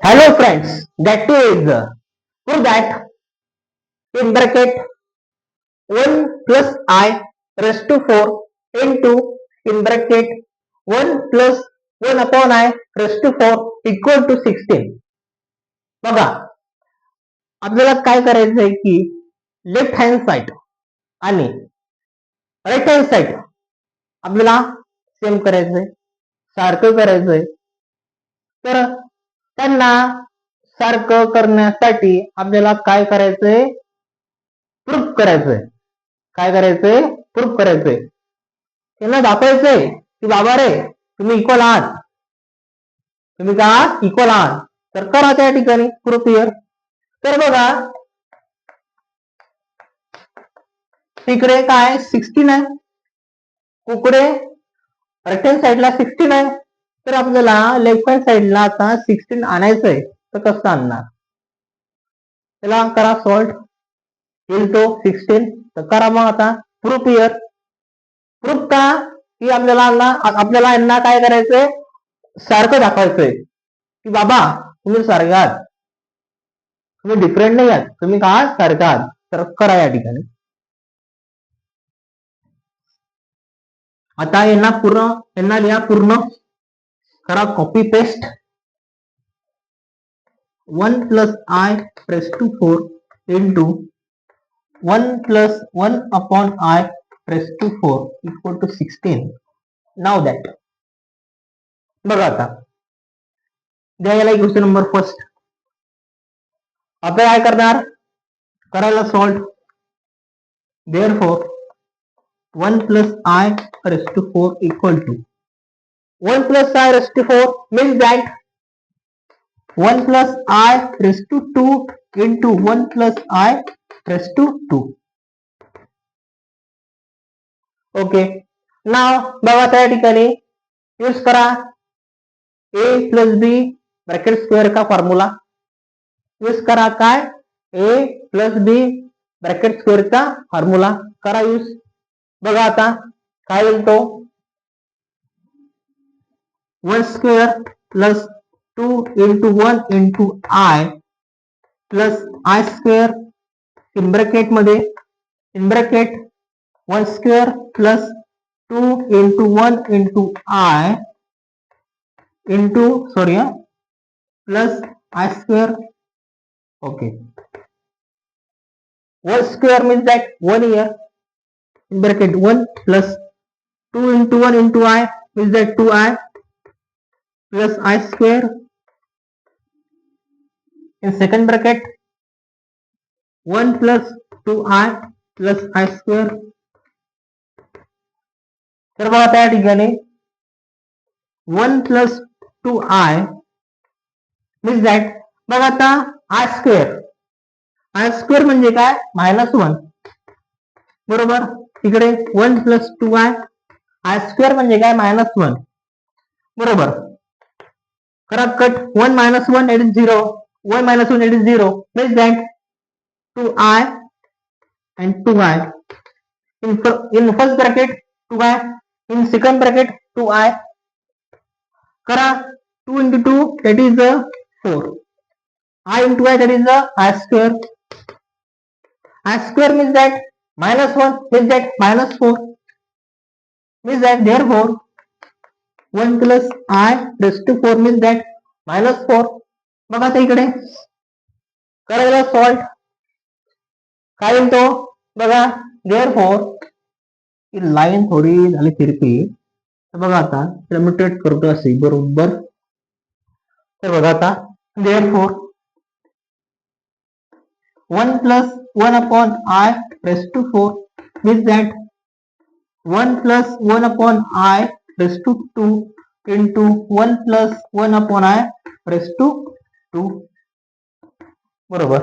Hello friends, that too is prove that in bracket 1 plus I raised to 4 into in bracket 1 plus 1 upon I raised to 4 equal to 16. बघा आपल्याला काय करायचं आहे की left hand side आणि right hand side आपल्याला same करायचंय, सारखं करायचंय. तर त्यांना सारखं करण्यासाठी आपल्याला काय करायचंय, प्रूफ करायचंय. काय करायचंय, प्रूफ करायचंय. त्यांना दाखवायचंय की बाबा रे तुम्ही इक्वल आहात, तुम्ही का इक्वल आहात. तर करा त्या ठिकाणी प्रूफ हिअर. तर बघा तिकडे काय 16 आहे, कुकडे राईट हँड साइडला 16 आहे. तर आपल्याला लेफ्ट हँड साइडला आता 16 आणायचंय. तर कसं आणणार, त्याला करा सॉल्ट, येईल तो 16. तर करा मग आता प्रूफ हिअर. प्रूफ का की आपल्याला यांना काय करायचंय, सारखं दाखवायचंय की बाबा तुम्ही सारखे आहात, तुम्ही डिफरंट नाही आहात, तुम्ही का सारखे आहात. तर करा या ठिकाणी. आता यांना लिहा पूर्ण, करा copy paste. 1 plus I raised to 4 into 1 plus 1 upon I raised to 4 equal to 16. Now that बघा आता द्यायला क्वेश्चन नंबर फर्स्ट. आपल्याला काय करणार, करायला salt. Therefore 1 plus I raised to 4 equal to 1 plus I raised to 4 means that 1 plus I raised to 2 into 1 plus I raised to 2. Okay. नाव बघा त्या ठिकाणी यूज करा a plus B bracket square का फॉर्म्युला. यूज करा काय, a plus B bracket स्क्वेअरचा formula करा यूज. बघा आता काय येईल तो 1 square plus 2 into 1 into I plus I square in bracket 1 square plus 2 into 1 into I into plus I square. Okay. 1 square means that 1 here in bracket 1 plus 2 into 1 into I means that 2I plus I square in second bracket 1 plus 2I plus I square. तर बघा त्या ठिकाणी 1 plus 2I means that बघा आता I square म्हणजे काय, -1 बरोबर. तिकडे 1 plus 2I I square म्हणजे काय, -1 बरोबर. करा cut. 1 minus 1 it is 0, 1 minus 1 it is 0 means that 2I and 2I in first bracket 2I in second bracket 2I. करा 2 into 2 that is 4, I into I that is I square. I square means that -1 means that -4 means that therefore 1 plus I raised to 4 means that -4. बघा आता इकडे करायला salt, काय येईल तो बघा. therefore ही line थोडी झाली तिरपी. तर बघा आता लिमिटेड करतो असे बरोबर. तर बघा आता therefore 1 plus 1 upon I raised to 4 means that 1 plus 1 upon I raised to 2 into 1 plus 1 upon I raised to 2 बरोबर.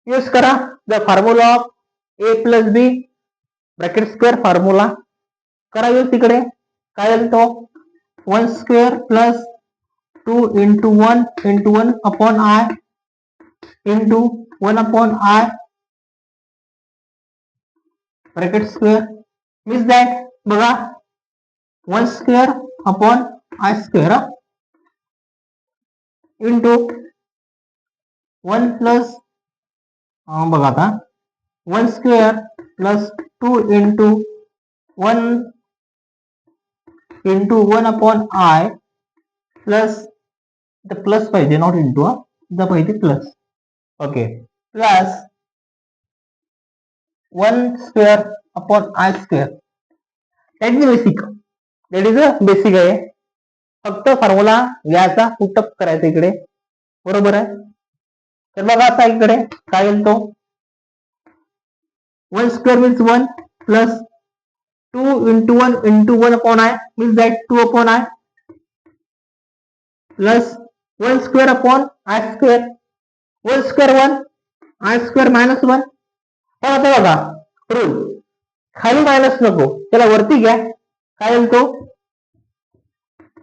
यूज करा the formula of a plus B bracket square formula करा यूज. तिकडे काय येईल तो 1 square plus 2 into 1 upon I into 1 upon I bracket square means that बघा 1 square upon I square. Into 1 plus बघा आता 1 square plus 2 into 1 into 1 upon I plus plus पाहिजे, not into पाहिजे plus. Okay, plus 1 square upon I square. That is basic. That is a basic आहे. फक्त formula घ्यायचा, put up करायचा इकडे. बरोबर आहे. तर बघा आता इकडे काय येईल तो 1 square means 1 plus 2 into 1 into 1 upon I means that 2 upon I plus 1 square upon I square. 1 square 1 I square minus 1. आता बघा रूल, खाली मायनस नको, त्याला वरती घ्या. काय येईल तो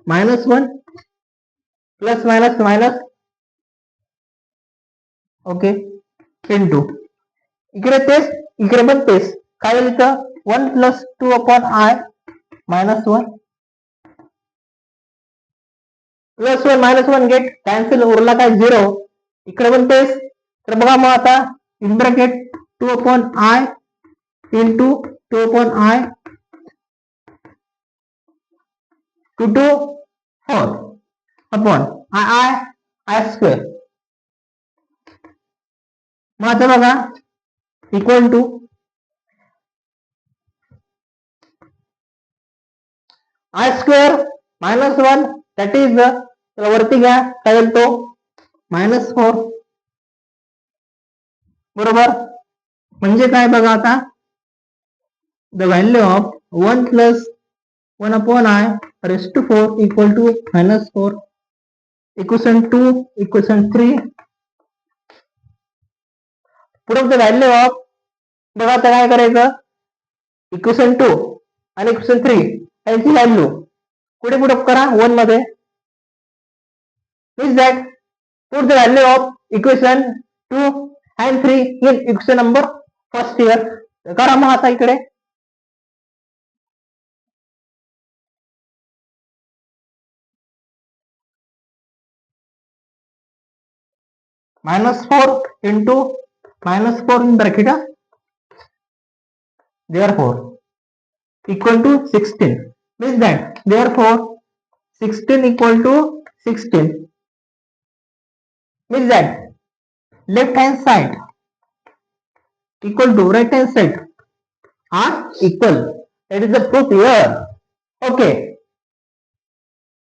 minus 1 plus minus minus. Okay, into इकडे तेच, इकडे पण तेच. काय येईल इथं 1 plus 2 upon I minus 1 plus 1 minus 1 get cancel, उरला काय 0. इकडे पण तेच. तर बघा मग आता in bracket 2 upon I into 2 upon I 2 to 4 upon I I square. मग आता बघा equal to I square minus 1 that is वरती घ्या. काय येईल तो मायनस 4. बरोबर. म्हणजे काय बघा आता the value of 1 plus 1 upon I raised to 4 equal to minus 4. Equation 2, equation 3. Put up the value of, बघा आता काय करायचं, इक्वेशन 2 आणि इक्वेशन 3 यांची व्हॅल्यू कुठे पुट अप करा 1 मध्ये. Means that put the value of equation 2 and 3 in equation number first here. करा मग आता इकडे minus 4 into minus 4 in bracket, therefore equal to 16. Means that therefore 16 equal to 16. Means that left hand side equal to right hand side are equal. That is the proof here. Okay.